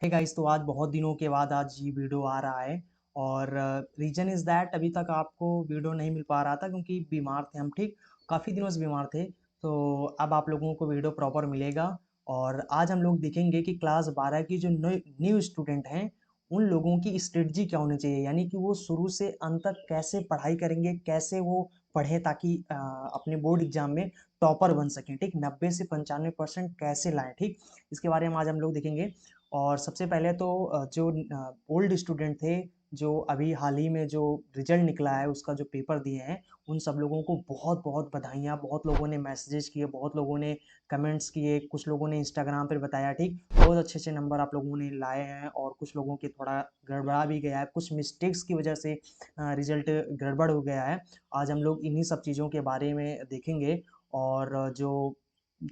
Hey guys, तो आज बहुत दिनों के बाद आज ये वीडियो आ रहा है और रीज़न इज़ दैट अभी तक आपको वीडियो नहीं मिल पा रहा था क्योंकि बीमार थे हम। ठीक, काफ़ी दिनों से बीमार थे। तो अब आप लोगों को वीडियो प्रॉपर मिलेगा और आज हम लोग देखेंगे कि क्लास 12 की जो न्यू न्यू स्टूडेंट हैं, उन लोगों की स्ट्रेटजी क्या होनी चाहिए, यानी कि वो शुरू से अंत तक कैसे पढ़ाई करेंगे, कैसे वो पढ़ें ताकि अपने बोर्ड एग्जाम में टॉपर बन सकें। ठीक, 90 से 95% कैसे लाएं। ठीक, इसके बारे में आज हम लोग देखेंगे। और सबसे पहले तो जो ओल्ड स्टूडेंट थे, जो अभी हाल ही में जो रिजल्ट निकला है उसका जो पेपर दिए हैं, उन सब लोगों को बहुत बहुत बधाइयाँ। बहुत लोगों ने मैसेजेस किए, बहुत लोगों ने कमेंट्स किए, कुछ लोगों ने इंस्टाग्राम पर बताया। ठीक, बहुत अच्छे अच्छे नंबर आप लोगों ने लाए हैं और कुछ लोगों के थोड़ा गड़बड़ा भी गया है, कुछ मिस्टेक्स की वजह से रिजल्ट गड़बड़ हो गया है। आज हम लोग इन्हीं सब चीज़ों के बारे में देखेंगे। और जो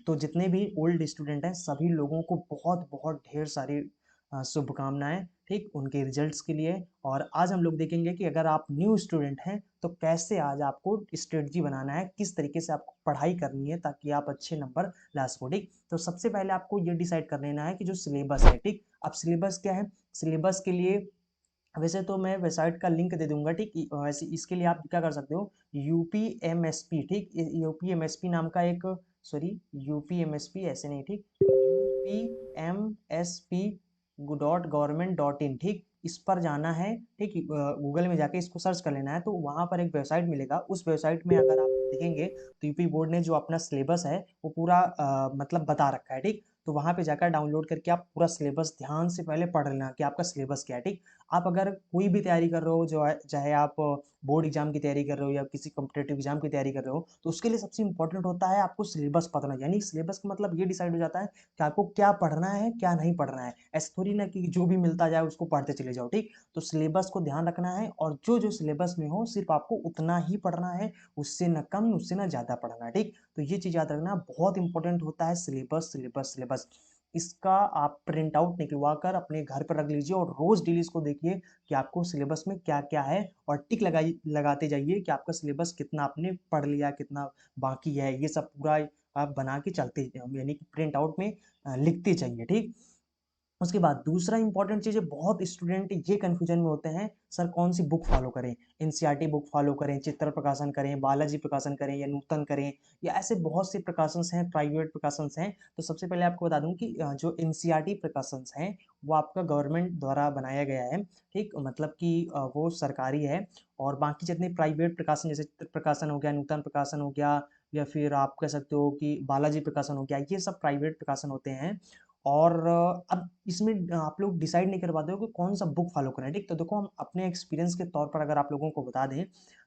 तो जितने भी ओल्ड स्टूडेंट हैं सभी लोगों को बहुत बहुत ढेर सारी शुभकामनाएं, ठीक, उनके रिजल्ट्स के लिए। और आज हम लोग देखेंगे कि अगर आप न्यू स्टूडेंट हैं तो कैसे आज आपको स्ट्रेटजी बनाना है, किस तरीके से आपको पढ़ाई करनी है ताकि आप अच्छे नंबर ला सको। ठीक, तो सबसे पहले आपको ये डिसाइड कर लेना है कि जो सिलेबस है, ठीक, अब सिलेबस क्या है। सिलेबस के लिए वैसे तो मैं वेबसाइट का लिंक दे दूंगा। ठीक, वैसे इसके लिए आप क्या कर सकते हो, यूपीएमएसपी, ठीक, यूपीएमएसपी नाम का एक, सॉरी, यूपीएमएसपी ऐसे नहीं, ठीक, UPMSP dot government dot in, ठीक, इस पर जाना है। ठीक, गूगल में जाके इसको सर्च कर लेना है तो वहां पर एक वेबसाइट मिलेगा। उस वेबसाइट में अगर आप देखेंगे तो यूपी बोर्ड ने जो अपना सिलेबस है वो पूरा मतलब बता रखा है। ठीक, तो वहां पे जाकर डाउनलोड करके आप पूरा सिलेबस ध्यान से पहले पढ़ लेना कि आपका सिलेबस क्या है। ठीक, आप अगर कोई भी तैयारी कर रहे हो, जो है चाहे आप बोर्ड एग्जाम की तैयारी कर रहे हो या किसी कॉम्पिटेटिव एग्जाम की तैयारी कर रहे हो, तो उसके लिए सबसे इंपॉर्टेंट होता है आपको सिलेबस पढ़ना। यानी सिलेबस का मतलब ये डिसाइड हो जाता है कि आपको क्या पढ़ना है क्या नहीं पढ़ना है। ऐसे थोड़ी ना कि जो भी मिलता जाए उसको पढ़ते चले जाओ। ठीक, तो सिलेबस को ध्यान रखना है और जो जो सिलेबस में हो सिर्फ आपको उतना ही पढ़ना है, उससे न कम उससे न ज्यादा पढ़ना है। ठीक, तो ये चीज याद रखना, बहुत इंपॉर्टेंट होता है सिलेबस सिलेबस सिलेबस। इसका आप प्रिंट आउट निकलवा कर अपने घर पर रख लीजिए और रोज डेली इसको देखिए कि आपको सिलेबस में क्या क्या है और टिक लगाते जाइए कि आपका सिलेबस कितना आपने पढ़ लिया, कितना बाकी है। ये सब पूरा आप बना के चलते, यानी कि प्रिंट आउट में लिखते जाइए। ठीक, उसके बाद दूसरा इंपॉर्टेंट चीज है, बहुत स्टूडेंट ये कंफ्यूजन में होते हैं, सर कौन सी बुक फॉलो करें, एनसीईआरटी बुक फॉलो करें, चित्र प्रकाशन करें, बालाजी प्रकाशन करें या नूतन करें, या ऐसे बहुत से प्रकाशन हैं, प्राइवेट प्रकाशन हैं। तो सबसे पहले आपको बता दूं कि जो एनसीईआरटी प्रकाशन हैं वो आपका गवर्नमेंट द्वारा बनाया गया है। ठीक, मतलब कि वो सरकारी है। और बाकी जितने प्राइवेट प्रकाशन, जैसे चित्र प्रकाशन हो गया, नूतन प्रकाशन हो गया, या फिर आप कह सकते हो कि बालाजी प्रकाशन हो गया, ये सब प्राइवेट प्रकाशन होते हैं। और अब इसमें आप लोग डिसाइड नहीं कर पाते हो कि कौन सा बुक फॉलो करें। ठीक, तो देखो हम अपने एक्सपीरियंस के तौर पर अगर आप लोगों को बता दें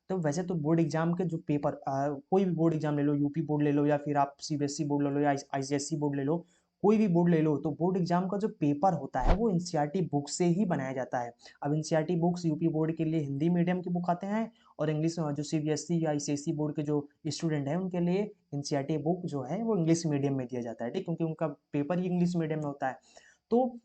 तो वैसे तो बोर्ड एग्जाम के जो पेपर, कोई भी बोर्ड एग्जाम ले लो, यूपी बोर्ड ले लो या फिर आप सीबीएसई बोर्ड ले लो या आईसीएसई बोर्ड ले लो, कोई भी बोर्ड ले लो, तो बोर्ड एग्जाम का जो पेपर होता है वो एनसीईआरटी बुक से ही बनाया जाता है। अब एनसीईआरटी बुक्स यूपी बोर्ड के लिए हिंदी मीडियम की बुक आते हैं और इंग्लिश, जो सीबीएसई या आईसीएसई बोर्ड के जो स्टूडेंट हैं उनके लिए एनसीईआरटी बुक जो है वो इंग्लिश मीडियम में दिया जाता है। ठीक, क्योंकि उनका पेपर ही इंग्लिश मीडियम में होता है। तो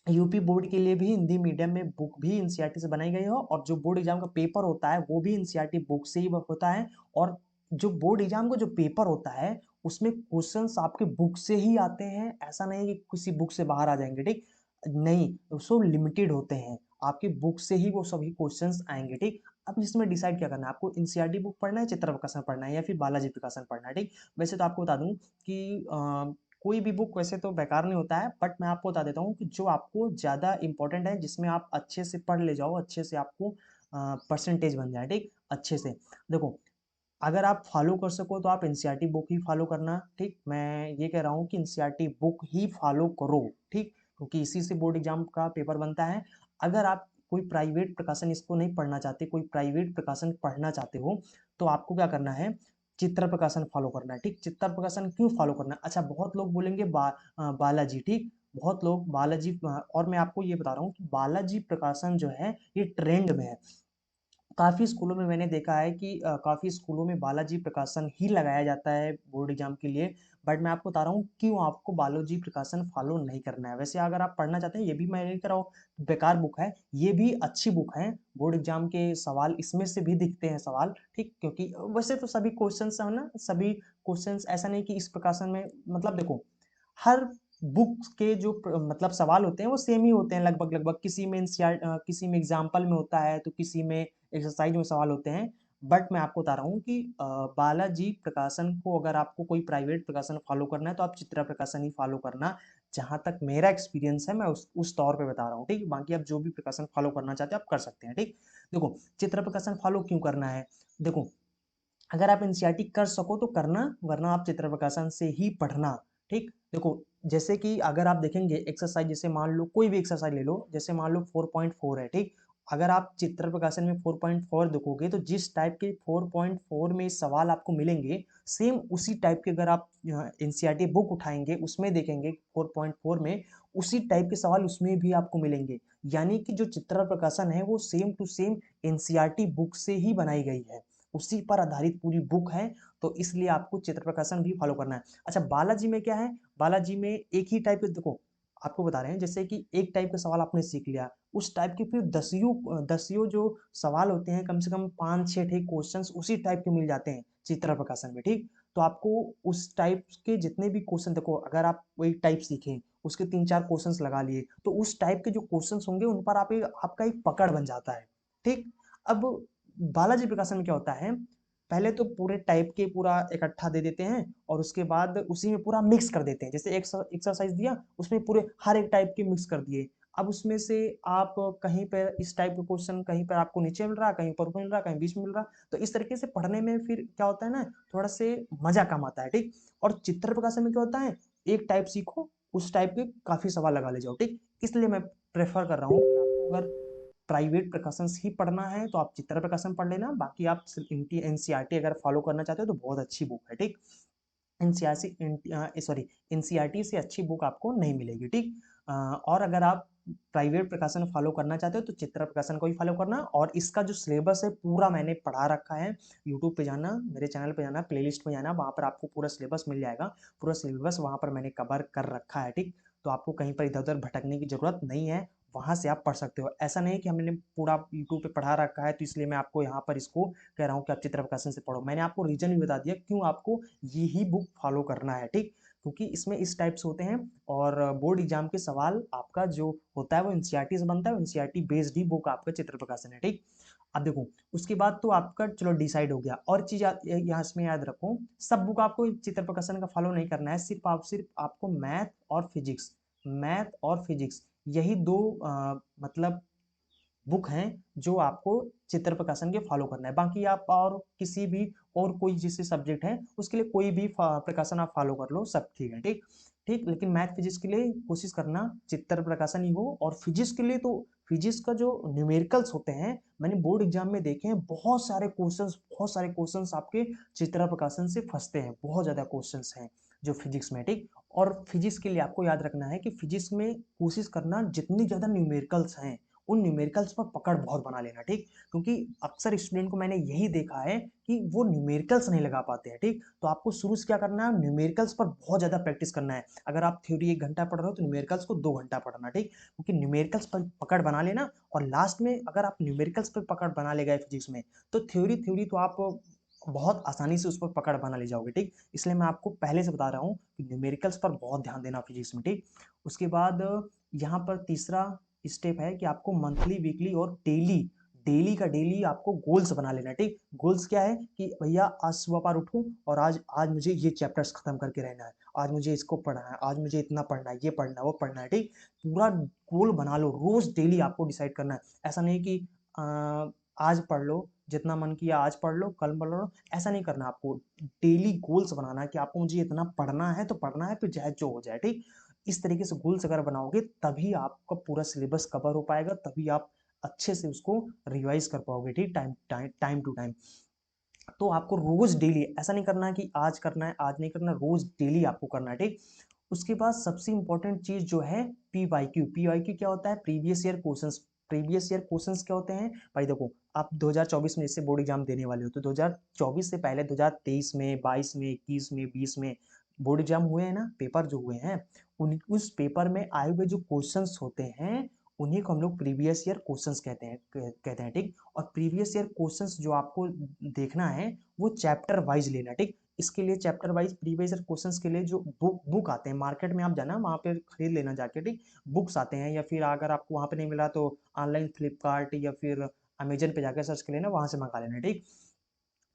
यूपी बोर्ड के लिए भी हिंदी मीडियम में बुक भी एनसीईआरटी से बनाई गई हो और जो बोर्ड एग्जाम का पेपर होता है वो भी एनसीईआरटी बुक से ही होता है। और जो बोर्ड एग्जाम का जो पेपर होता है उसमें क्वेश्चंस आपके बुक से ही आते हैं, ऐसा नहीं कि किसी बुक से बाहर आ जाएंगे। ठीक, नहीं, सो लिमिटेड होते हैं, आपकी बुक से ही वो सभी क्वेश्चंस आएंगे। ठीक, अब इसमें डिसाइड क्या करना है, आपको एनसीईआरटी बुक पढ़ना है, चित्र प्रकाशन पढ़ना है या फिर बालाजी प्रकाशन पढ़ना है। ठीक, वैसे तो आपको बता दूं कि कोई भी बुक वैसे तो बेकार नहीं होता है, बट मैं आपको बता देता हूँ कि जो आपको ज़्यादा इंपॉर्टेंट है, जिसमें आप अच्छे से पढ़ ले जाओ, अच्छे से आपको परसेंटेज बन जाए। ठीक, अच्छे से देखो, अगर आप फॉलो कर सको तो आप एनसीईआरटी बुक ही फॉलो करना। ठीक, मैं ये कह रहा हूँ कि एनसीईआरटी बुक ही फॉलो करो। ठीक, क्योंकि इसी से बोर्ड एग्जाम का पेपर बनता है। अगर आप कोई प्राइवेट प्रकाशन इसको नहीं पढ़ना चाहते, कोई प्राइवेट प्रकाशन पढ़ना चाहते हो, तो आपको क्या करना है, चित्र प्रकाशन फॉलो करना है। ठीक, चित्र प्रकाशन क्यों फॉलो करना है, अच्छा, बहुत लोग बोलेंगे बालाजी। ठीक, बहुत लोग बालाजी, और मैं आपको ये बता रहा हूँ कि बालाजी प्रकाशन जो है ये ट्रेंड में है। काफ़ी स्कूलों में मैंने देखा है कि काफ़ी स्कूलों में बालाजी प्रकाशन ही लगाया जाता है बोर्ड एग्जाम के लिए। बट मैं आपको बता रहा हूँ क्यों आपको बालाजी प्रकाशन फॉलो नहीं करना है। वैसे अगर आप पढ़ना चाहते हैं, ये भी मैं नहीं कह रहा हूँ बेकार बुक है, ये भी अच्छी बुक है। बोर्ड एग्जाम के सवाल इसमें से भी दिखते हैं सवाल। ठीक, क्योंकि वैसे तो सभी क्वेश्चन है ना, सभी क्वेश्चन ऐसा नहीं कि इस प्रकाशन में, मतलब देखो, हर बुक्स के जो मतलब सवाल होते हैं वो सेम ही होते हैं लगभग लगभग, किसी में एग्जाम्पल में होता है तो किसी में एक्सरसाइज में सवाल होते हैं। बट मैं आपको बता रहा हूँ कि बालाजी प्रकाशन को अगर आपको कोई प्राइवेट प्रकाशन फॉलो करना है तो आप चित्रा प्रकाशन ही फॉलो करना। जहां तक मेरा एक्सपीरियंस है मैं उस तौर पे बता रहा हूँ, ठीक। बाकी आप जो भी प्रकाशन फॉलो करना चाहते हैं आप कर सकते हैं, ठीक। देखो, चित्रा प्रकाशन फॉलो क्यों करना है, देखो, अगर आप एनसीईआरटी कर सको तो करना, वरना आप चित्र प्रकाशन से ही पढ़ना, ठीक। देखो, जैसे कि अगर आप देखेंगे एक्सरसाइज, जैसे मान लो कोई भी एक्सरसाइज ले लो, जैसे मान लो 4.4 है, ठीक। अगर आप चित्र प्रकाशन में 4.4 देखोगे तो जिस टाइप के 4.4 में सवाल आपको मिलेंगे, सेम उसी टाइप के अगर आप एनसीईआरटी बुक उठाएंगे उसमें देखेंगे 4.4 में उसी टाइप के सवाल उसमें भी आपको मिलेंगे। यानी कि जो चित्र प्रकाशन है वो same to same NCERT book से ही बनाई गई है, उसी पर आधारित पूरी बुक है। तो इसलिए आपको चित्र प्रकाशन भी फॉलो करना है। अच्छा, बालाजी में क्या है, बालाजी में एक ही टाइप के, देखो आपको बता रहे हैं, जैसे कि एक टाइप का सवाल आपने सीख लिया, उस टाइप के फिर दसियों जो सवाल होते हैं, कम से कम 5-6 ठे क्वेश्चंस उसी टाइप के मिल जाते हैं चित्र प्रकाशन में, ठीक। तो आपको उस टाइप के जितने भी क्वेश्चन, देखो अगर आप वही टाइप सीखें, उसके 3-4 क्वेश्चंस लगा लिए, तो उस टाइप के जो क्वेश्चंस होंगे उन पर आपका एक पकड़ बन जाता है, ठीक। अब बालाजी प्रकाशन में क्या होता है, पहले तो पूरे टाइप के पूरा इकट्ठा दे देते हैं और उसके बाद उसी में पूरा मिक्स कर देते हैं। जैसे एक एक्सरसाइज दिया, उसमें पूरे हर एक टाइप के मिक्स कर दिए। अब उसमें से आप कहीं पर इस टाइप का क्वेश्चन, कहीं पर आपको नीचे मिल रहा, कहीं ऊपर मिल रहा, कहीं बीच में मिल रहा, तो इस तरीके से पढ़ने में फिर क्या होता है ना, थोड़ा से मजा कम आता है, ठीक। और चित्र प्रकाशन में क्या होता है, एक टाइप सीखो, उस टाइप के काफी सवाल लगा ले जाओ, ठीक। इसलिए मैं प्रेफर कर रहा हूँ कि आपको अगर प्राइवेट प्रकाशन ही पढ़ना है तो आप चित्रा प्रकाशन पढ़ लेना। बाकी आप एनसीईआरटी अगर फॉलो करना चाहते हो तो बहुत अच्छी बुक है, ठीक। एनसीईआरटी सॉरी एनसीईआरटी से अच्छी बुक आपको नहीं मिलेगी, ठीक। और अगर आप प्राइवेट प्रकाशन फॉलो करना चाहते हो तो चित्रा प्रकाशन को ही फॉलो करना। और इसका जो सिलेबस है पूरा मैंने पढ़ा रखा है, यूट्यूब पे जाना, मेरे चैनल पे जाना, प्लेलिस्ट में जाना, वहाँ पर आपको पूरा सिलेबस मिल जाएगा। पूरा सिलेबस वहाँ पर मैंने कवर कर रखा है, ठीक। तो आपको कहीं पर इधर उधर भटकने की जरूरत नहीं है, वहां से आप पढ़ सकते हो। ऐसा नहीं कि हमने पूरा यूट्यूब पे पढ़ा रखा है तो इसलिए मैं आपको यहाँ पर इसको कह रहा हूँ कि आप चित्र प्रकाशन से पढ़ो। मैंने आपको रीजन भी बता दिया क्यों आपको ये ही बुक फॉलो करना है, ठीक। क्योंकि इसमें इस टाइप से होते हैं और बोर्ड एग्जाम के सवाल आपका जो होता है वो एनसीईआरटी से बनता है, एनसीईआरटी बेस्ड ही बुक आपका चित्र प्रकाशन है, ठीक। अब देखो, उसके बाद तो आपका चलो डिसाइड हो गया। और चीज यहाँ इसमें याद रखो, सब बुक आपको चित्र प्रकाशन का फॉलो नहीं करना है, सिर्फ आपको मैथ और फिजिक्स यही दो मतलब बुक हैं जो आपको चित्र प्रकाशन के फॉलो करना है। बाकी आप और किसी भी और कोई जिससे सब्जेक्ट है उसके लिए कोई भी प्रकाशन आप फॉलो कर लो, सब ठीक है, ठीक। ठीक, लेकिन मैथ फिजिक्स के लिए कोशिश करना चित्र प्रकाशन ही हो। और फिजिक्स के लिए तो फिजिक्स का जो न्यूमेरिकल्स होते हैं, मैंने बोर्ड एग्जाम में देखे हैं, बहुत सारे क्वेश्चंस आपके चित्र प्रकाशन से फंसते हैं, बहुत ज्यादा क्वेश्चंस हैं जो फिजिक्स में, ठीक। और फिजिक्स के लिए आपको याद रखना है कि फिजिक्स में कोशिश करना जितनी ज्यादा न्यूमेरिकल्स हैं उन न्यूमेरिकल्स पर पकड़ बहुत बना लेना, ठीक। क्योंकि अक्सर स्टूडेंट को मैंने यही देखा है कि वो न्यूमेरिकल्स नहीं लगा पाते हैं, ठीक। तो आपको शुरू से क्या करना है, न्यूमेरिकल्स पर बहुत ज्यादा प्रैक्टिस करना है। अगर आप थ्योरी 1 घंटा पढ़ रहे हो तो न्यूमेरिकल्स को 2 घंटा पढ़ना, ठीक। क्योंकि न्यूमेरिकल्स पर पकड़ बना लेना, और लास्ट में अगर आप न्यूमेरिकल्स पर पकड़ बना ले गए फिजिक्स में, तो थ्योरी थ्योरी तो आप बहुत आसानी से उस पर पकड़ बना ले जाओगे, ठीक। इसलिए मैं आपको पहले से बता रहा हूँ कि न्यूमेरिकल्स पर बहुत ध्यान देना फिजिक्स में, ठीक। उसके बाद यहाँ पर तीसरा स्टेप है कि आपको मंथली, वीकली और डेली, डेली आपको गोल्स बना लेना, ठीक। गोल्स क्या है कि भैया आज सुबह पर उठूं और आज आज मुझे ये चैप्टर्स खत्म करके रहना है, आज मुझे इसको पढ़ना है, आज मुझे इतना पढ़ना है, ये पढ़ना है, वो पढ़ना है, ठीक। पूरा गोल बना लो, रोज डेली आपको डिसाइड करना है। ऐसा नहीं कि आज पढ़ लो, जितना मन किया आज पढ़ लो, कल पढ़ लो, ऐसा नहीं करना। आपको डेली गोल्स बनाना है कि आपको मुझे इतना पढ़ना है तो पढ़ना है, फिर चाहे जो हो जाए, ठीक। इस तरीके से गोल्स अगर बनाओगे तभी आपका पूरा सिलेबस कवर हो पाएगा, तभी आप अच्छे से उसको रिवाइज कर पाओगे, ठीक, टाइम टू टाइम। तो आपको रोज डेली, ऐसा नहीं करना है कि आज करना है आज नहीं करना, रोज डेली आपको करना है, ठीक। उसके बाद सबसे इंपॉर्टेंट चीज जो है पीवाईक्यू क्या होता है, previous year questions. Previous year questions क्या होते हैं भाई, देखो आप 2024 में जैसे बोर्ड एग्जाम देने वाले हो तो 2024 से पहले 2023 में, 22 में, 21 में, 20 में बोर्ड एग्जाम हुए हैं ना, पेपर जो हुए हैं, उस पेपर में आए हुए जो क्वेश्चंस होते हैं उन्हीं को हम लोग प्रीवियस ईयर क्वेश्चंस कहते हैं, ठीक। और प्रीवियस ईयर क्वेश्चंस जो आपको देखना है वो चैप्टर वाइज लेना, ठीक। इसके लिए chapter wise previous year questions के लिए जो बुक आते हैं, मार्केट में आप जाना वहाँ पे खरीद लेना जाके, ठीक? बुक्स आते हैं, या फिर अगर आपको वहाँ पे नहीं मिला तो ऑनलाइन फ्लिपकार्ट या फिर अमेज़न पे जाके सर्च कर लेना, वहाँ से मँगा लेना, ठीक?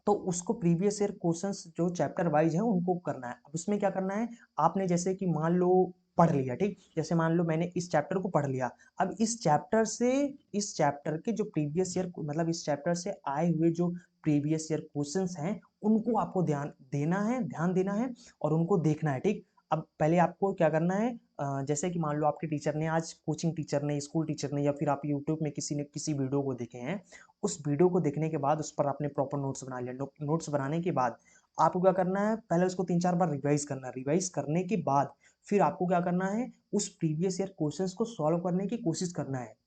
तो उसको प्रीवियस ईयर क्वेश्चंस जो चैप्टर वाइज है उनको करना है। अब उसमें क्या करना है, आपने जैसे कि मान लो पढ़ लिया, ठीक? जैसे मान लो मैंने इस चैप्टर को पढ़ लिया। अब इस चैप्टर के जो प्रीवियस ईयर मतलब इस चैप्टर से आए हुए जो प्रीवियस ईयर क्वेश्चंस हैं, उनको आपको ध्यान देना है और उनको देखना है, ठीक? अब पहले आपको क्या करना है, जैसे कि मान लो आपके टीचर ने आज कोचिंग टीचर ने, स्कूल टीचर ने, या फिर आप यूट्यूब में किसी ने किसी वीडियो को देखे हैं, उस वीडियो को देखने के बाद उस पर आपने प्रॉपर नोट्स बना लिया। नोट्स बनाने के बाद आपको क्या करना है, पहले उसको 3-4 बार रिवाइज करना है। रिवाइज करने के बाद फिर आपको क्या करना है, उस प्रीवियस ईयर क्वेश्चंस को सॉल्व करने की कोशिश करना है।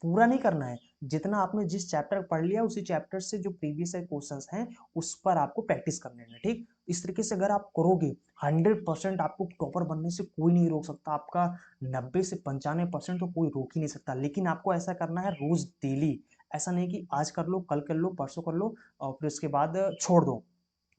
पूरा नहीं करना है, जितना आपने जिस चैप्टर पढ़ लिया उसी चैप्टर से जो प्रीवियस ईयर क्वेश्चंस हैं उस पर आपको प्रैक्टिस करने हैं, ठीक? इस तरीके से अगर आप करोगे 100% आपको टॉपर बनने से कोई नहीं रोक सकता। आपका 90 से 95% तो कोई रोक ही नहीं सकता। लेकिन आपको ऐसा करना है रोज डेली। ऐसा नहीं कि आज कर लो, कल कर लो, परसों कर लो और फिर उसके बाद छोड़ दो।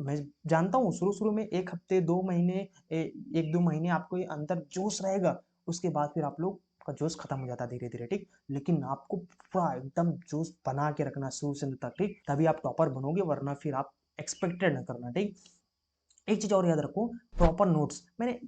मैं जानता हूँ शुरू-शुरू में 1 हफ्ते, 2 महीने 1-2 महीने आपको ये अंदर जोश रहेगा, उसके बाद फिर आप लोग का जोश खत्म हो जाता है धीरे-धीरे, ठीक? लेकिन आपको पूरा एकदम जोश बना के रखना शुरू से अंत तक, ठीक? तभी आप टॉपर बनोगे, वरना फिर आप एक्सपेक्टेड ना करना, ठीक? एक चीज़ और याद रखो, प्रॉपर नोट्स। मैंने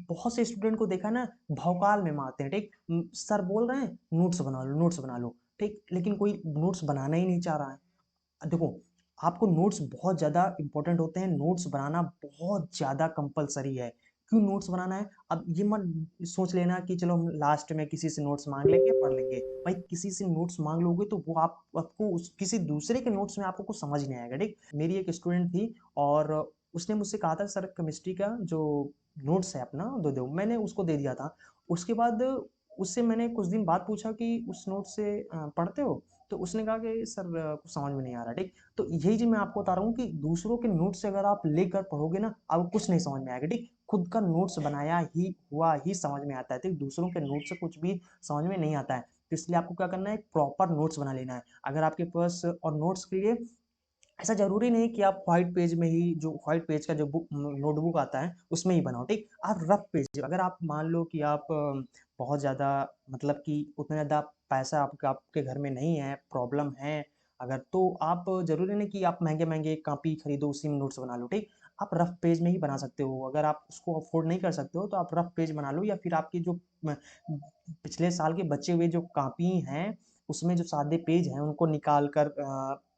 बहुत से स्टूडेंट को देखा ना, भौकाल में मारते हैं, ठीक? सर बोल रहे हैं नोट्स बना लो, ठीक? लेकिन कोई नोट्स बनाना ही नहीं चाह रहा है। देखो, आपको नोट्स बहुत ज़्यादा इंपॉर्टेंट होते हैं, नोट्स बनाना बहुत ज़्यादा कंपल्सरी है। क्यों नोट्स बनाना है? अब ये मत सोच लेना कि चलो हम लास्ट में किसी से नोट्स माँग लेंगे, पढ़ लेंगे। भाई किसी से नोट्स माँग लोगे तो वो आपको उस किसी दूसरे के नोट्स में आपको कुछ समझ नहीं आएगा, ठीक? मेरी एक स्टूडेंट थी और उसने मुझसे कहा था सर केमिस्ट्री का जो नोट्स है अपना दे दो, मैंने उसको दे दिया था। उसके बाद उससे मैंने कुछ दिन बाद पूछा कि उस नोट से पढ़ते हो? तो उसने कहा कि सर कुछ समझ में नहीं आ रहा, ठीक? तो यही चीज़ मैं आपको बता रहा हूँ कि दूसरों के नोट्स से अगर आप लेकर पढ़ोगे ना, आपको कुछ नहीं समझ में आएगा, ठीक? खुद का नोट्स बनाया ही हुआ ही समझ में आता है, ठीक? दूसरों के नोट्स से कुछ भी समझ में नहीं आता है। तो इसलिए आपको क्या करना है, एक प्रॉपर नोट्स बना लेना है। अगर आपके पास और नोट्स के लिए ऐसा ज़रूरी नहीं कि आप व्हाइट पेज में ही जो व्हाइट पेज का जो नोटबुक आता है उसमें ही बनाओ, ठीक? आप रफ पेज अगर आप मान लो कि आप बहुत ज़्यादा मतलब कि उतना ज़्यादा पैसा आपके घर में नहीं है, प्रॉब्लम है अगर, तो आप ज़रूरी नहीं कि आप महँगे-महँगे कॉपी खरीदो उसी में नोट्स बना लो, ठीक? आप रफ पेज में ही बना सकते हो। अगर आप उसको अफ़ोर्ड नहीं कर सकते हो तो आप रफ पेज बना लो, या फिर आपकी जो म पिछले साल के बचे हुए जो कॉपी हैं, उसमें जो सादे पेज हैं उनको निकाल कर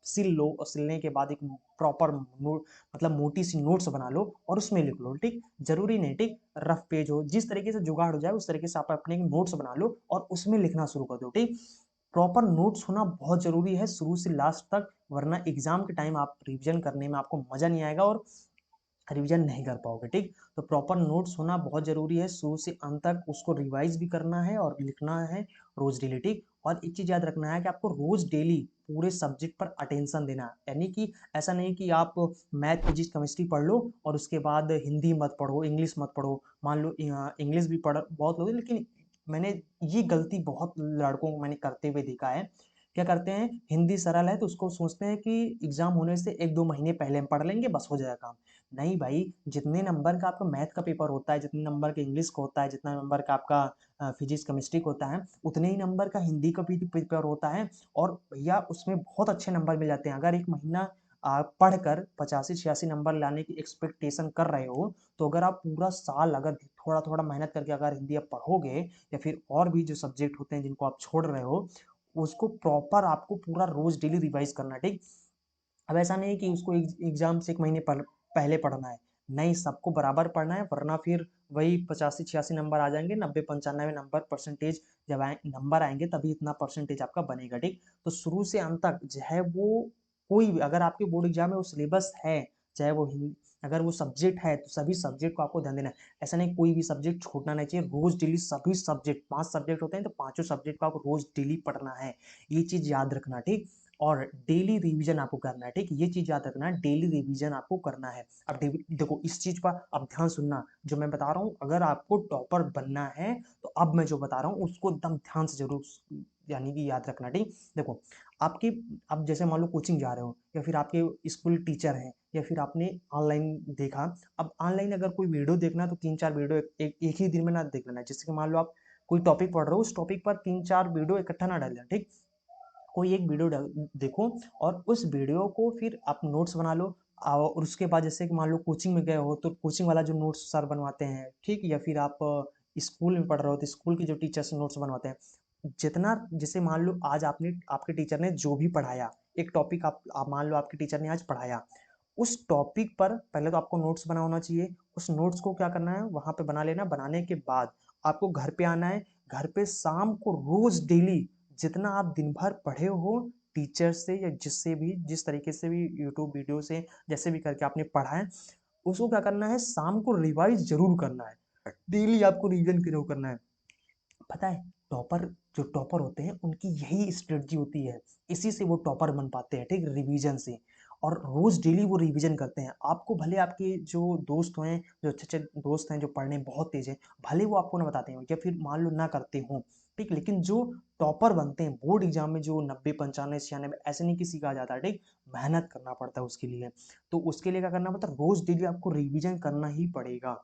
सिल लो और सिलने के बाद एक प्रॉपर मतलब मोटी सी नोट्स बना लो और उसमें लिख लो, ठीक? जरूरी नहीं, ठीक? रफ पेज हो, जिस तरीके से जुगाड़ हो जाए उस तरीके से आप अपने नोट्स बना लो और उसमें लिखना शुरू कर दो, ठीक? प्रॉपर नोट्स होना बहुत जरूरी है शुरू से लास्ट तक, वरना एग्जाम के टाइम आप रिवीजन करने में आपको मजा नहीं आएगा और रिवीजन नहीं कर पाओगे, ठीक? तो प्रॉपर नोट्स होना बहुत ज़रूरी है, शुरू से अंत तक उसको रिवाइज़ भी करना है और लिखना है रोज़ डेली, ठीक? और एक चीज़ याद रखना है कि आपको रोज़ डेली पूरे सब्जेक्ट पर अटेंशन देना है। यानी कि ऐसा नहीं कि आप मैथ, फिज़िक्स, केमिस्ट्री पढ़ लो और उसके बाद हिंदी मत पढ़ो, इंग्लिश मत पढ़ो। मान लो इंग्लिश भी पढ़ बहुत लोग हैं, लेकिन मैंने ये गलती बहुत लड़कों को मैंने करते हुए देखा है। क्या करते हैं, हिंदी सरल है तो उसको सोचते हैं कि एग्ज़ाम होने से 1-2 महीने पहले हम पढ़ लेंगे, बस हो जाएगा काम। नहीं भाई, जितने नंबर का आपका मैथ का पेपर होता है, जितने नंबर का इंग्लिश का होता है, जितना नंबर का आपका फिजिक्स केमिस्ट्री का होता है, उतने ही नंबर का हिंदी का भी पेपर होता है और भैया उसमें बहुत अच्छे नंबर मिल जाते हैं। अगर 1 महीना आप पढ़कर 85-86 नंबर लाने की एक्सपेक्टेशन कर रहे हो, तो अगर आप पूरा साल अगर थोड़ा-थोड़ा मेहनत करके अगर हिंदी आप पढ़ोगे या फिर और भी जो सब्जेक्ट होते हैं जिनको आप छोड़ रहे हो, उसको प्रॉपर आपको पूरा रोज़ डेली रिवाइज़ करना है, ठीक? अब ऐसा नहीं है कि उसको एग्ज़ाम से 1 महीने पहले पढ़ना है। नहीं, सबको बराबर पढ़ना है, वरना फिर वही 85-86 नंबर आ जाएँगे, 90-95 नंबर परसेंटेज जब नंबर आएँगे तभी इतना परसेंटेज आपका बनेगा, ठीक? तो शुरू से अंत तक चाहे वो कोई भी अगर आपके बोर्ड एग्ज़ाम में वो सिलेबस है, चाहे वो अगर वो सब्जेक्ट है, तो सभी सब्जेक्ट को आपको ध्यान देना है। ऐसा नहीं कोई भी सब्जेक्ट छूटना नहीं चाहिए, रोज़ डेली सभी सब्जेक्ट 5 सब्जेक्ट होते हैं, तो पाँचों सब्जेक्ट को आपको रोज़ डेली पढ़ना है। ये चीज़ याद रखना, ठीक? और डेली रिवीजन आपको करना है, ठीक? ये चीज़ याद रखना है, डेली रिवीजन आपको करना है। अब देखो इस चीज़ पर अब ध्यान सुनना, जो मैं बता रहा हूँ अगर आपको टॉपर बनना है, तो अब मैं जो बता रहा हूँ उसको एकदम ध्यान से ज़रूर यानी कि याद रखना, ठीक। देखो, आपकी आप जैसे मान लो कोचिंग जा रहे हो या फिर आपके स्कूल टीचर हैं या फिर आपने ऑनलाइन देखा। अब ऑनलाइन अगर कोई वीडियो देखना है तो 3-4 वीडियो एक ही दिन में ना देख लेना। जैसे कि मान लो आप कोई टॉपिक पढ़ रहे हो, उस टॉपिक पर 3-4 वीडियो इकट्ठा ना डाल देना, ठीक। कोई एक वीडियो देखो और उस वीडियो को फिर आप नोट्स बना लो। और उसके बाद जैसे कि मान लो कोचिंग में गए हो तो कोचिंग वाला जो नोट्स सर बनवाते हैं, ठीक, या फिर आप स्कूल में पढ़ रहे हो तो स्कूल की जो टीचर्स नोट्स बनवाते हैं, जितना जैसे मान लो आज आपने आपके टीचर ने जो भी पढ़ाया, एक टॉपिक आप मान लो आपके टीचर ने आज पढ़ाया, उस टॉपिक पर पहले तो आपको नोट्स बना होना चाहिए। उस नोट्स को क्या करना है, वहां पे बना लेना। बनाने के बाद आपको घर पे आना है। घर पे शाम को रोज डेली जितना आप दिन भर पढ़े हो टीचर से या जिससे भी, जिस तरीके से भी, यूट्यूब वीडियो से, जैसे भी करके आपने पढ़ा है, उसको क्या करना है, शाम को रिवाइज जरूर करना है। डेली आपको रिवीजन जरूर करना है। पता है, टॉपर जो टॉपर होते हैं उनकी यही स्ट्रेटजी होती है। इसी से वो टॉपर बन पाते हैं, ठीक, रिवीजन से। और रोज डेली वो रिवीजन करते हैं। आपको भले आपके जो दोस्त हैं, जो अच्छे अच्छे दोस्त हैं जो पढ़ने में बहुत तेज हैं, भले वो आपको ना बताते हो या फिर मान लो ना करते हो, ठीक, लेकिन जो टॉपर बनते हैं बोर्ड एग्जाम में, जो 90, 95, 96, ऐसे नहीं किसी का आ जाता है, ठीक। मेहनत करना पड़ता है उसके लिए। तो उसके लिए क्या करना पड़ता है, रोज डेली आपको रिवीजन करना ही पड़ेगा।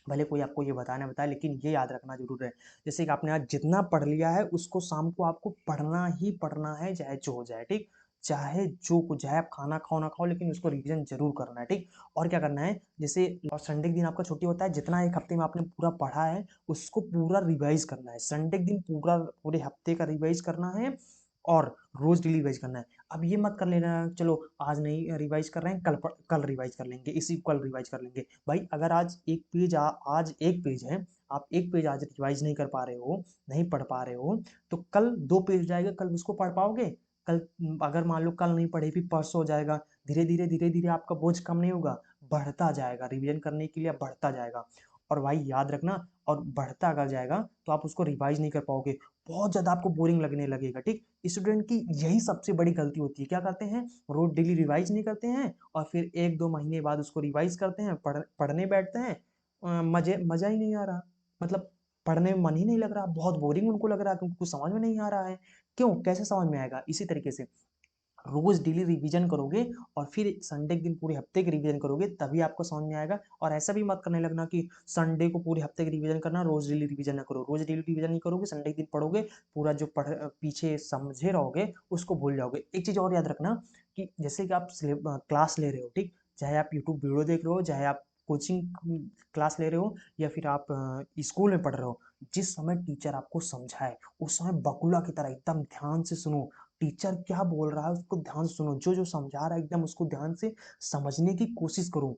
भले कोई आपको ये बताना बताए, लेकिन ये याद रखना जरूर है। जैसे कि आपने आज जितना पढ़ लिया है उसको शाम को आपको पढ़ना ही पढ़ना है, चाहे जो हो जाए, ठीक। चाहे जो कुछ जाए, आप खाना खाओ ना खाओ, लेकिन उसको रिवीजन जरूर करना है, ठीक। और क्या करना है, जैसे और संडे के दिन आपका छुट्टी होता है, जितना एक हफ्ते में आपने पूरा पढ़ा है उसको पूरा रिवाइज करना है। संडे के दिन पूरा पूरे हफ्ते का रिवाइज करना है और रोज डेली रिवाइज करना है। अब ये मत कर लेना चलो आज नहीं रिवाइज कर रहे हैं, कल रिवाइज कर लेंगे, इसी को कल रिवाइज कर लेंगे। भाई अगर आज एक पेज आज एक पेज है, आप एक पेज आज रिवाइज नहीं कर पा रहे हो, नहीं पढ़ पा रहे हो, तो कल 2 पेज जाएगा, कल उसको पढ़ पाओगे? कल अगर मान लो कल नहीं पढ़े फिर परसों हो जाएगा। धीरे धीरे आपका बोझ कम नहीं होगा, बढ़ता जाएगा। रिवीजन करने के लिए बढ़ता जाएगा। और भाई याद रखना, और बढ़ता अगर जाएगा तो आप उसको रिवाइज नहीं कर पाओगे, बहुत ज्यादा आपको बोरिंग लगने लगेगा, ठीक। स्टूडेंट की यही सबसे बड़ी गलती होती है। क्या करते हैं, रोज डेली रिवाइज नहीं करते हैं और फिर 1-2 महीने बाद उसको रिवाइज करते हैं, पढ़ने बैठते हैं, मजे मजा ही नहीं आ रहा, मतलब पढ़ने में मन ही नहीं लग रहा, बहुत बोरिंग उनको लग रहा है, क्योंकि कुछ समझ में नहीं आ रहा है। क्यों, कैसे समझ में आएगा? इसी तरीके से रोज डेली रिवीजन करोगे और फिर संडे के दिन पूरे हफ्ते की रिवीजन करोगे, तभी आपको समझ में आएगा। और ऐसा भी मत करने लगना कि संडे को पूरे हफ्ते की रिवीजन करना, रोज डेली रिवीजन ना करो। रोज डेली रिवीजन नहीं करोगे, संडे के दिन पढ़ोगे, पूरा जो पीछे समझे रहोगे उसको भूल जाओगे। एक चीज और याद रखना कि जैसे कि आप क्लास ले रहे हो, ठीक, चाहे आप यूट्यूब वीडियो देख रहे हो, चाहे आप कोचिंग क्लास ले रहे हो या फिर आप स्कूल में पढ़ रहे हो, जिस समय टीचर आपको समझाए उस समय बकुला की तरह एकदम ध्यान से सुनो। टीचर क्या बोल रहा है उसको ध्यान से सुनो, जो जो समझा रहा है एकदम उसको ध्यान से समझने की कोशिश करो।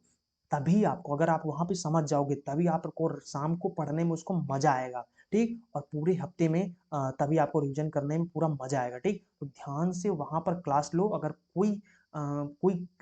तभी आपको, अगर आप वहां पे समझ जाओगे, तभी आपको शाम को पढ़ने में उसको मजा आएगा, ठीक। और पूरे हफ्ते में तभी आपको रिवीजन करने में पूरा मजा आएगा, ठीक। तो ध्यान से वहां पर क्लास लो। अगर कोई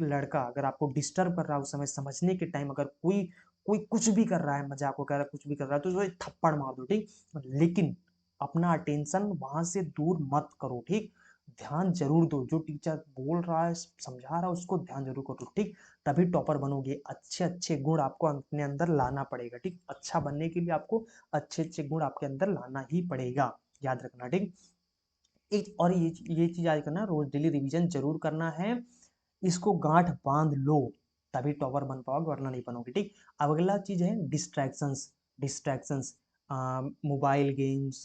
लड़का अगर आपको डिस्टर्ब कर रहा है उस समय समझने के टाइम, अगर कोई कोई कुछ भी कर रहा है, मजाक को कर रहा है, कुछ भी कर रहा है, तो उसको एक थप्पड़ मार दो, ठीक। लेकिन अपना अटेंशन वहां से दूर मत करो, ठीक। ध्यान जरूर दो, जो टीचर बोल रहा है समझा रहा है उसको ध्यान जरूर करो, ठीक। तभी टॉपर बनोगे। अच्छे अच्छे गुण आपको अपने अंदर लाना पड़ेगा, ठीक। अच्छा बनने के लिए आपको अच्छे अच्छे गुण आपके अंदर लाना ही पड़ेगा, याद रखना, ठीक। एक और ये चीज याद करना, रोज डेली रिवीजन जरूर करना है। इसको गांठ बांध लो, तभी टॉपर बन पाओगे, वरना नहीं बनोगे, ठीक। अब अगला चीज है डिस्ट्रैक्शंस। डिस्ट्रैक्शंस, मोबाइल गेम्स,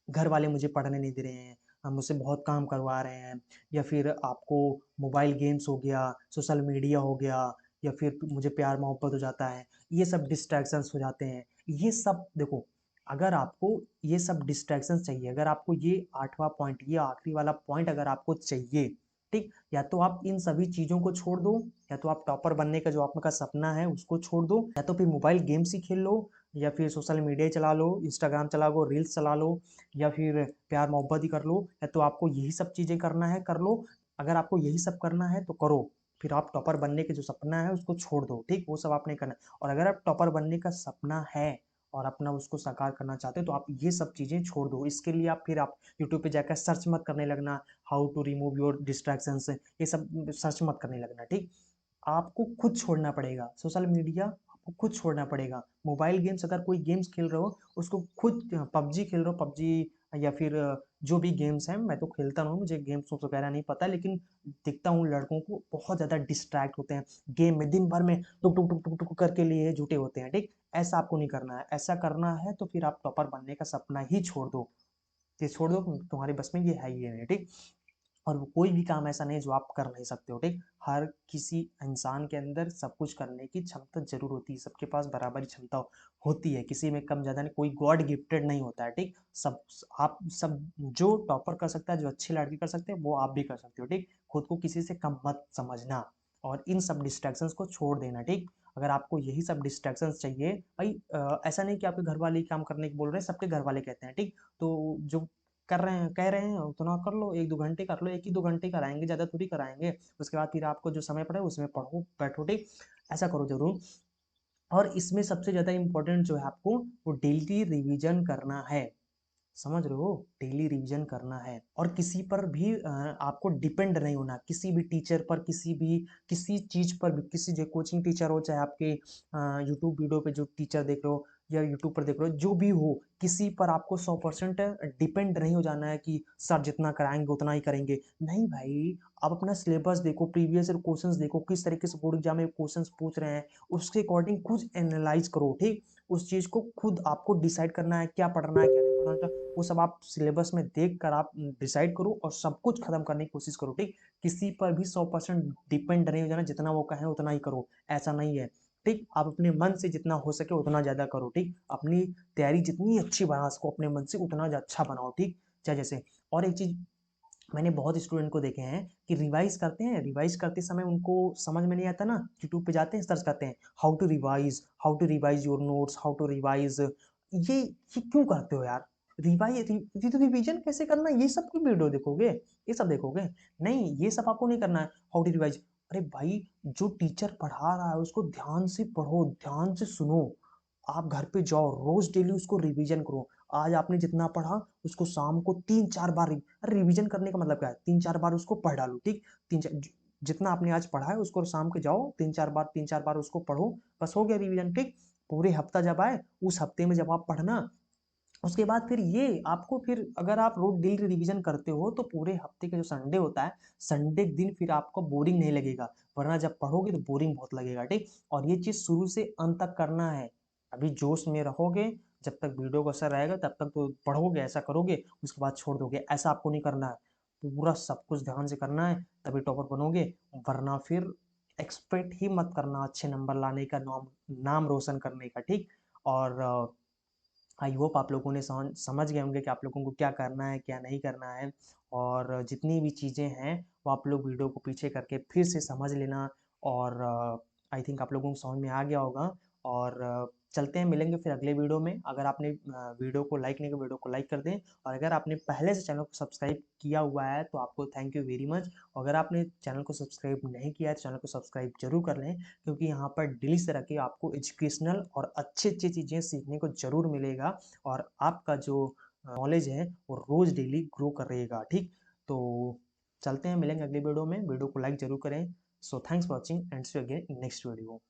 घर वाले मुझे पढ़ने नहीं दे रहे हैं, मुझसे बहुत काम करवा रहे हैं, या फिर आपको मोबाइल गेम्स हो गया, सोशल मीडिया हो गया, या फिर मुझे प्यार मोहब्बत हो जाता है, ये सब डिस्ट्रैक्शंस हो जाते हैं। ये सब देखो, अगर आपको ये सब डिस्ट्रैक्शंस चाहिए, अगर आपको ये 8वां पॉइंट, ये आखिरी वाला पॉइंट अगर आपको चाहिए, ठीक, या तो आप इन सभी चीजों को छोड़ दो, या तो आप टॉपर बनने का जो आपका सपना है उसको छोड़ दो, या तो फिर मोबाइल गेम्स ही खेल लो, या फिर सोशल मीडिया चला लो, इंस्टाग्राम चला लो, रील्स चला लो, या फिर प्यार मोहब्बत ही कर लो, या तो आपको यही सब चीजें करना है कर लो। अगर आपको यही सब करना है तो करो, फिर आप टॉपर बनने के जो सपना है उसको छोड़ दो, ठीक, वो सब आपने करना है। और अगर आप टॉपर बनने का सपना है और अपना उसको साकार करना चाहते हो तो आप ये सब चीजें छोड़ दो। इसके लिए आप फिर आप यूट्यूब पे जाकर सर्च मत करने लगना, how to remove your distractions, ये सब सर्च मत करने लगना, ठीक। आपको खुद छोड़ना पड़ेगा। सोशल मीडिया आपको आपको खुद छोड़ना पड़ेगा। मोबाइल गेम्स अगर कोई गेम्स खेल रहे हो, उसको खुद पबजी खेल रहे हो, पबजी या फिर जो भी गेम्स हैं, मैं तो खेलता नहीं हूँ, मुझे गेम्स वगैरह नहीं पता, लेकिन देखता हूँ लड़कों को बहुत ज़्यादा डिस्ट्रैक्ट होते हैं गेम में, दिन भर में टुक टुक टुक टुक टुक करके लिए जुटे होते हैं, ठीक। ऐसा आपको नहीं करना है। ऐसा करना है तो फिर आप टॉपर बनने का सपना ही छोड़ दो, ये छोड़ दो, तुम्हारे बस में ये है ही नहीं, ठीक। और वो कोई भी काम ऐसा नहीं है जो आप कर नहीं सकते हो, ठीक। हर किसी इंसान के अंदर सब कुछ करने की क्षमता जरूर होती है, सबके पास बराबरी क्षमता होती है, किसी में कम ज्यादा नहीं, कोई गॉड गिफ्टेड नहीं होता है, ठीक। सब आप सब जो टॉपर कर सकता है, जो अच्छे लड़के कर सकते हैं, वो आप भी कर सकते हो, ठीक। खुद को किसी से कम मत समझना और इन सब डिस्ट्रैक्शंस को छोड़ देना, ठीक। अगर आपको यही सब डिस्ट्रैक्शंस चाहिए भाई, ऐसा नहीं कि आपके घर वाले ही काम करने को बोल रहे हैं, सबके घर वाले कहते हैं, ठीक। तो जो कर रहे हैं, कह रहे हैं उतना कर लो, 1-2 घंटे कर लो, 1 ही 2 घंटे कराएंगे, ज़्यादा थोड़ी कराएंगे। उसके बाद फिर आपको जो समय पड़े उसमें पढ़ो बैठो, ठीक। ऐसा करो जरूर। और इसमें सबसे ज़्यादा इम्पोर्टेंट जो है आपको, वो डेली रिवीजन करना है, समझ रहे हो, डेली रिवीजन करना है। और किसी पर भी आपको डिपेंड नहीं होना, किसी भी टीचर पर, किसी चीज पर भी, किसी जो कोचिंग टीचर हो, चाहे आपके यूट्यूब वीडियो पे जो टीचर देख रहे हो या यूट्यूब पर देख रहे हो, जो भी हो, किसी पर आपको 100% डिपेंड नहीं हो जाना है कि सर जितना कराएंगे उतना ही करेंगे। नहीं भाई, आप अपना सिलेबस देखो, प्रीवियस क्वेश्चंस देखो, किस तरीके से बोर्ड एग्जाम में क्वेश्चंस पूछ रहे हैं, उसके अकॉर्डिंग खुद एनालाइज करो, ठीक। उस चीज को खुद आपको डिसाइड करना है, क्या पढ़ना है क्या नहीं पढ़ना है, वो सब आप सिलेबस में देख कर आप डिसाइड करो और सब कुछ खत्म करने की कोशिश करो, ठीक। किसी पर भी 100% डिपेंड नहीं हो जाना, जितना वो कहे उतना ही करो, ऐसा नहीं है, ठीक। आप अपने मन से जितना हो सके उतना ज्यादा करो, ठीक। अपनी तैयारी जितनी अच्छी बना सको अपने मन से उतना अच्छा बनाओ, ठीक। चाहे जैसे, और एक चीज मैंने बहुत स्टूडेंट को देखे हैं कि रिवाइज करते हैं, रिवाइज करते समय उनको समझ में नहीं आता ना, यूट्यूब पे जाते हैं, सर्च करते हैं how to revise your notes, how to revise, ये क्यों करते हो यार? रिवीजन कैसे करना, ये सब की वीडियो देखोगे, ये सब देखोगे? नहीं, ये सब आपको नहीं करना है। हाउ टू रिवाइज, अरे भाई, जो टीचर पढ़ा रहा है उसको ध्यान से पढ़ो, ध्यान से सुनो, आप घर पे जाओ, रोज डेली उसको रिवीजन करो। आज आपने जितना पढ़ा उसको शाम को 3-4 बार अरे रिवीजन करने का मतलब क्या है, 3-4 बार उसको पढ़ डालो, ठीक। तीन चार जितना आपने आज पढ़ा है उसको शाम के जाओ 3-4 बार उसको पढ़ो, बस हो गया रिवीजन, ठीक। पूरे हफ्ता जब आए, उस हफ्ते में जब आप पढ़ना, उसके बाद फिर ये आपको, फिर अगर आप रोज डेली रिवीजन करते हो तो पूरे हफ्ते का जो संडे होता है, संडे के दिन फिर आपको बोरिंग नहीं लगेगा, वरना जब पढ़ोगे तो बोरिंग बहुत लगेगा, ठीक। और ये चीज शुरू से अंत तक करना है। अभी जोश में रहोगे, जब तक वीडियो का असर रहेगा तब तक तो पढ़ोगे, ऐसा करोगे, उसके बाद छोड़ दोगे, ऐसा आपको नहीं करना है। पूरा सब कुछ ध्यान से करना है, तभी टॉपर बनोगे, वरना फिर एक्सपेक्ट ही मत करना अच्छे नंबर लाने का, नाम रोशन करने का, ठीक। और आई होप आप लोगों ने समझ गए होंगे कि आप लोगों को क्या करना है क्या नहीं करना है। और जितनी भी चीज़ें हैं वो आप लोग वीडियो को पीछे करके फिर से समझ लेना। और आई थिंक आप लोगों को समझ में आ गया होगा। और चलते हैं, मिलेंगे फिर अगले वीडियो में। अगर आपने वीडियो को लाइक नहीं किया, वीडियो को लाइक कर दें। और अगर आपने पहले से चैनल को सब्सक्राइब किया हुआ है तो आपको थैंक यू वेरी मच। अगर आपने चैनल को सब्सक्राइब नहीं किया है तो चैनल को सब्सक्राइब जरूर कर लें, क्योंकि यहाँ पर डेली से रखे आपको एजुकेशनल और अच्छी अच्छी चीज़ें सीखने को जरूर मिलेगा। और आपका जो नॉलेज है वो रोज डेली ग्रो करेगा, ठीक। तो चलते हैं, मिलेंगे अगले वीडियो में, वीडियो को लाइक जरूर करें। So thanks for watching and see you again next video.